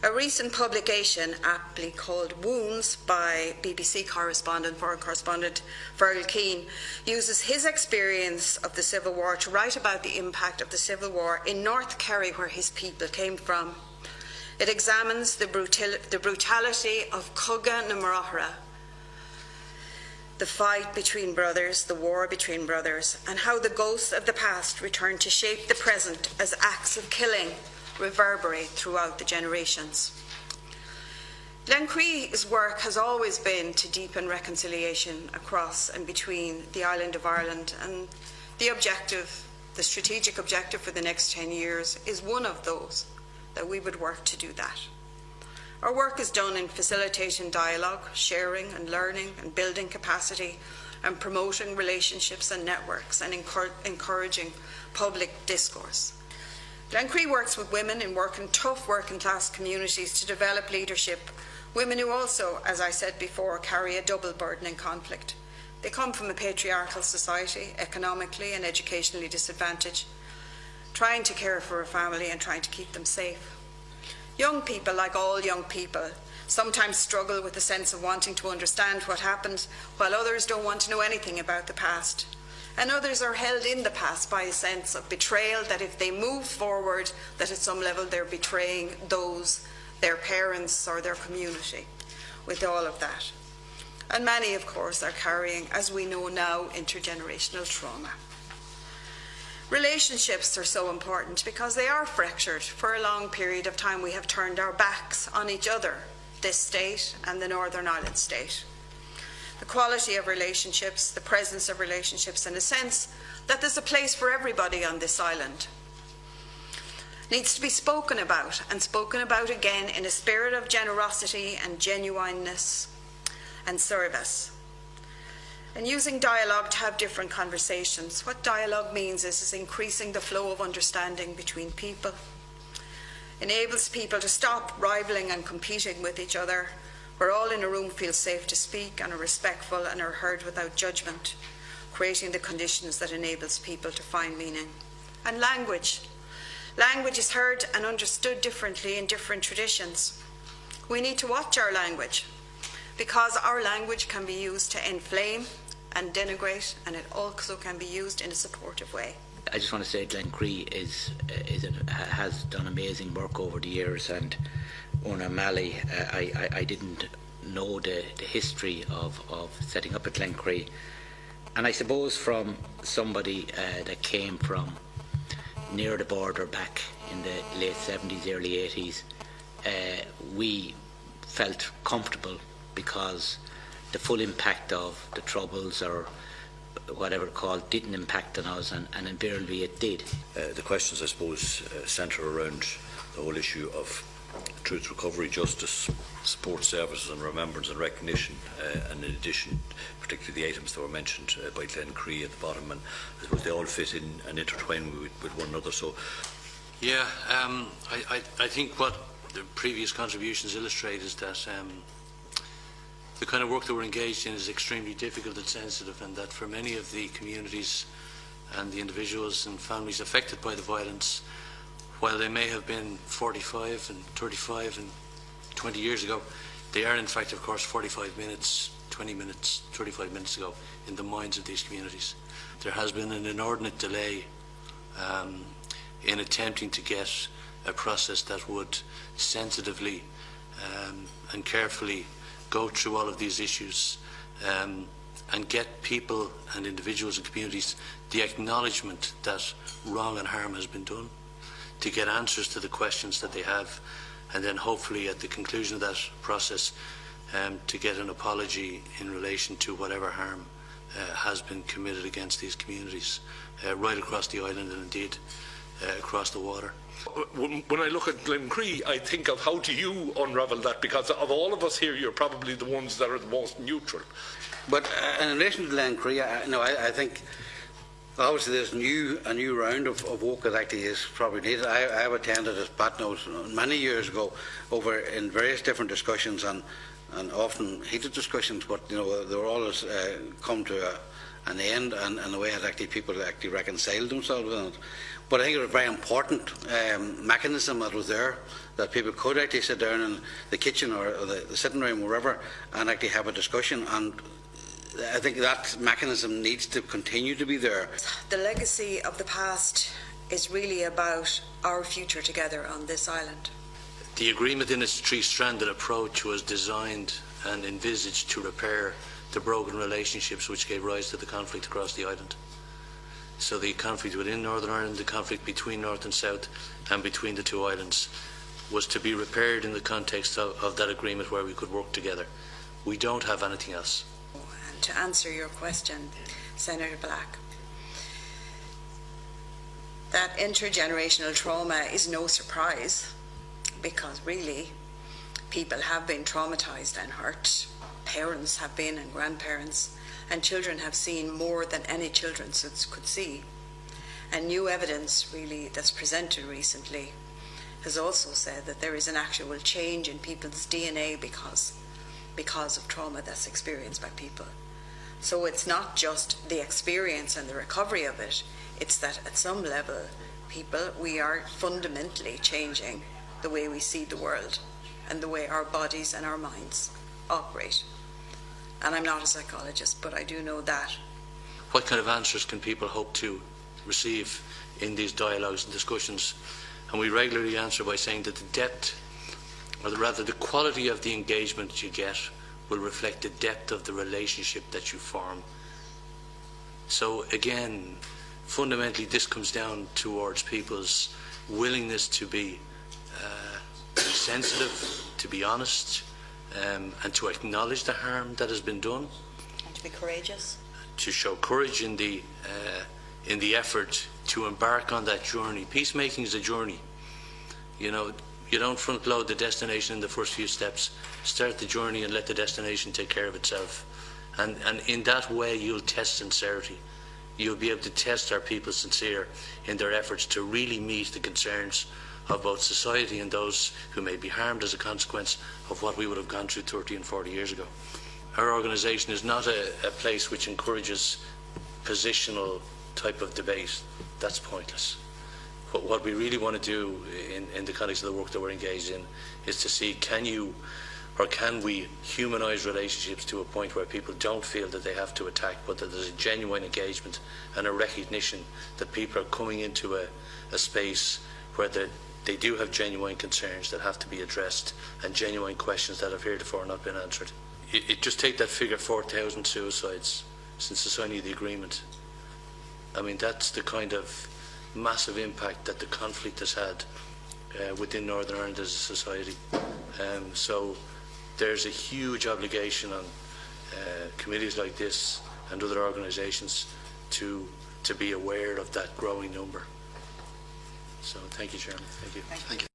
A recent publication, aptly called Wounds, by BBC foreign correspondent Fergal Keane, uses his experience of the Civil War to write about the impact of the Civil War in North Kerry, where his people came from. It examines the brutality of Cugga na Mrothaire, the fight between brothers, the war between brothers, and how the ghosts of the past return to shape the present as acts of killing reverberate throughout the generations. Glencree's work has always been to deepen reconciliation across and between the island of Ireland, and the strategic objective for the next 10 years is one of those, that we would work to do that. Our work is done in facilitating dialogue, sharing and learning and building capacity and promoting relationships and networks and encouraging public discourse. Glencree works with women in tough working class communities to develop leadership, women who also, as I said before, carry a double burden in conflict. They come from a patriarchal society, economically and educationally disadvantaged, trying to care for a family and trying to keep them safe. Young people, like all young people, sometimes struggle with the sense of wanting to understand what happened, while others don't want to know anything about the past. And others are held in the past by a sense of betrayal, that if they move forward, that at some level they're betraying their parents or their community with all of that. And many, of course, are carrying, as we know now, intergenerational trauma. Relationships are so important because they are fractured. For a long period of time we have turned our backs on each other, this state and the Northern Ireland state. The quality of relationships, the presence of relationships, and a sense that there's a place for everybody on this island needs to be spoken about, and spoken about again in a spirit of generosity and genuineness and service. And using dialogue to have different conversations. What dialogue means is increasing the flow of understanding between people, enables people to stop rivaling and competing with each other, where all in a room feel safe to speak and are respectful and are heard without judgment, creating the conditions that enables people to find meaning. And language. Language is heard and understood differently in different traditions. We need to watch our language, because our language can be used to inflame and denigrate, and it also can be used in a supportive way. I just want to say Glencree has done amazing work over the years, and Una Malley, I didn't know the history of setting up a Glencree, and I suppose from somebody that came from near the border back in the late 70s, early 80s, we felt comfortable because the full impact of the Troubles, or whatever it's called, didn't impact on us, and invariably it did. The questions, I suppose, centre around the whole issue of truth, recovery, justice, support services and remembrance and recognition, and in addition, particularly the items that were mentioned by Glencree at the bottom, and I suppose they all fit in and intertwine with one another. So, yeah, I think what the previous contributions illustrate is that the kind of work that we're engaged in is extremely difficult and sensitive, and that for many of the communities and the individuals and families affected by the violence, while they may have been 45 and 35 and 20 years ago, they are in fact, of course, 45 minutes, 20 minutes, 35 minutes ago in the minds of these communities. There has been an inordinate delay in attempting to get a process that would sensitively and carefully go through all of these issues and get people and individuals and communities the acknowledgement that wrong and harm has been done, to get answers to the questions that they have, and then hopefully at the conclusion of that process to get an apology in relation to whatever harm has been committed against these communities right across the island, and indeed across the water. When I look at Glencree, I think of how do you unravel that, because of all of us here, you're probably the ones that are the most neutral. But in relation to Glencree, I think obviously there's a new round of work that actually is probably needed. I have attended, as Pat knows, many years ago over in various different discussions and often heated discussions, but they were always come to an end, and the way that actually people actually reconciled themselves with it. But I think it was a very important mechanism that was there, that people could actually sit down in the kitchen or the sitting room, wherever, and actually have a discussion. And I think that mechanism needs to continue to be there. The legacy of the past is really about our future together on this island. The agreement in its three-stranded approach was designed and envisaged to repair the broken relationships which gave rise to the conflict across the island. So the conflict within Northern Ireland, the conflict between North and South and between the two islands was to be repaired in the context of that agreement where we could work together. We don't have anything else. And to answer your question, Senator Black, that intergenerational trauma is no surprise, because really people have been traumatised and hurt. Parents have been, and grandparents, and children have seen more than any children could see. And new evidence really that's presented recently has also said that there is an actual change in people's DNA because of trauma that's experienced by people. So it's not just the experience and the recovery of it, it's that at some level, we are fundamentally changing the way we see the world and the way our bodies and our minds operate. And I'm not a psychologist, but I do know that. What kind of answers can people hope to receive in these dialogues and discussions? And we regularly answer by saying that the depth, or rather the quality of the engagement you get will reflect the depth of the relationship that you form. So again, fundamentally this comes down towards people's willingness to be sensitive, to be honest, and to acknowledge the harm that has been done. And to be courageous. To show courage in the effort to embark on that journey. Peacemaking is a journey. You know, you don't front load the destination in the first few steps. Start the journey and let the destination take care of itself. And in that way you'll test sincerity. You'll be able to test our people sincere in their efforts to really meet the concerns of both society and those who may be harmed as a consequence of what we would have gone through 30 and 40 years ago. Our organisation is not a place which encourages positional type of debate. That's pointless. What we really want to do in the context of the work that we're engaged in is to see, can we humanise relationships to a point where people don't feel that they have to attack, but that there's a genuine engagement and a recognition that people are coming into a space where they do have genuine concerns that have to be addressed and genuine questions that have heretofore not been answered. It just take that figure, 4,000 suicides since the signing of the agreement. I mean, that's the kind of massive impact that the conflict has had within Northern Ireland as a society. So there's a huge obligation on committees like this and other organisations to be aware of that growing number. So thank you, Chairman. Thank you. Thank you.